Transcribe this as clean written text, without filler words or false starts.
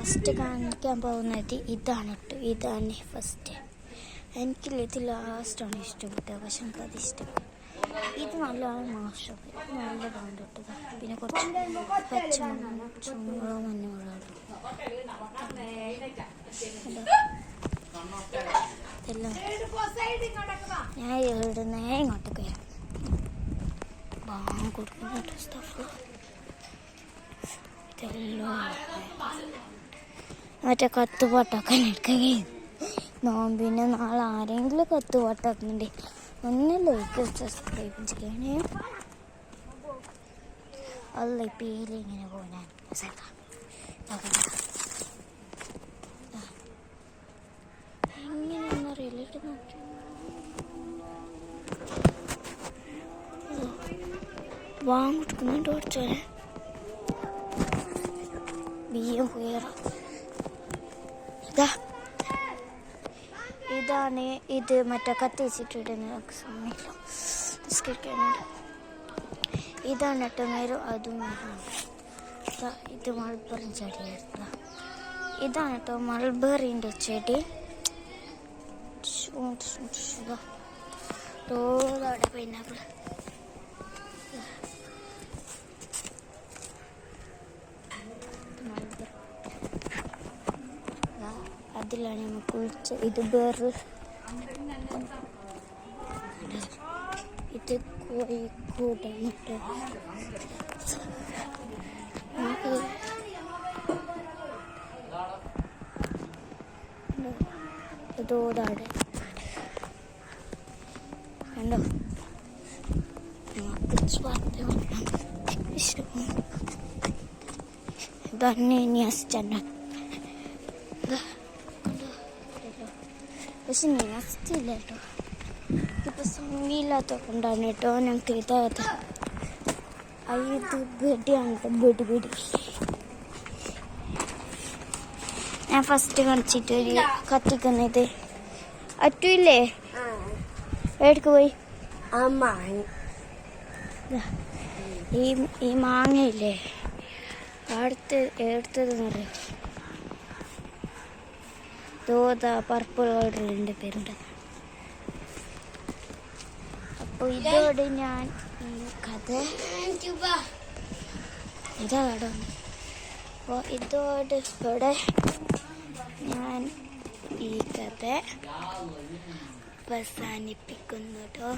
First കാണിക്കാൻ പോകുന്നത് ഇതാണ് കേട്ടോ. ഇതാണ് ഫസ്റ്റ്. എനിക്കില്ല ഇത് ലാസ്റ്റാണ് ഇഷ്ടപ്പെട്ടത്, പക്ഷെ എനിക്കത് ഇഷ്ടപ്പെട്ടു. ഇത് നല്ലതാണ്, മോശം നല്ലതാണ് കേട്ടോ. പിന്നെ കുറച്ച് പച്ചമുളക് മഞ്ഞമുളകും ഇതെല്ലാം ഞാൻ എഴുതുന്നേ ഇങ്ങോട്ട് കയറാം. ബാങ്ക് കൊടുക്കുന്ന സ്റ്റഫ് ഇതെല്ലാം മറ്റേ കത്തുപാട്ടൊക്കെ എടുക്കുകയും നോമ്പിന് നാളെ ആരെങ്കിലും കത്തുപാട്ടാക്കുന്നുണ്ട് ഒന്ന് ലൈക്ക് സബ്സ്ക്രൈബ് ചെയ്യണേ. അല്ല പേര് ഇങ്ങനെ പോകാൻ എങ്ങനെയൊന്നും അറിയില്ല. നോക്കി വാങ്ങിക്കൊടുക്കുന്നുണ്ട് കുറച്ചോനെ ബിയ്യം കയറ. ഇതാണ് ഇത് മറ്റേ കത്തിച്ചിട്ടിടുന്ന സമയമില്ല നിസ്കരിക്കാനുണ്ട്. ഇതാണ് കേട്ടോ നേരം അതും ഇത് മൾബറി ചെടിയായിരുന്നു. ഇതാണ് കേട്ടോ മൾബറിൻ്റെ ചെടി. തോടെ പൈനാപ്പിൾ അതിലാണ് നമുക്ക് കുളിച്ച. ഇത് വേറെ ഇത് കോഴിക്കോടാണ് കേട്ടോ. ഇതോടാടെ കണ്ടോ ഇതന്നെ ന്യാസിച്ചണ്ട. പക്ഷെ ന്യാസിച്ചില്ല കേട്ടോ. ഇപ്പം സമയമില്ലാത്തൊക്കെ ഉണ്ടാണ് കേട്ടോ ഞങ്ങൾക്ക് ഇതാകത്ത. ഇത് ബെഡിയാണ് കേട്ടോ. ബെഡ് ഞാൻ ഫസ്റ്റ് കാണിച്ചിട്ട് ഒരു കത്തിക്കുന്നത് അറ്റൂല്ലേ എവിടേക്ക് പോയി. ഈ മാങ്ങയില്ലേ എടുത്തതെന്ന് പറയും. തോതാ പർപ്പിൾ കളറിൻ്റെ പേരുണ്ട്. അപ്പോൾ ഇതോടെ ഞാൻ ഈ കഥ ഇതാ കേട്ടോ. അപ്പോൾ ഇതോടെ ഇവിടെ ഞാൻ ഈ കഥ അവസാനിപ്പിക്കുന്നു കേട്ടോ.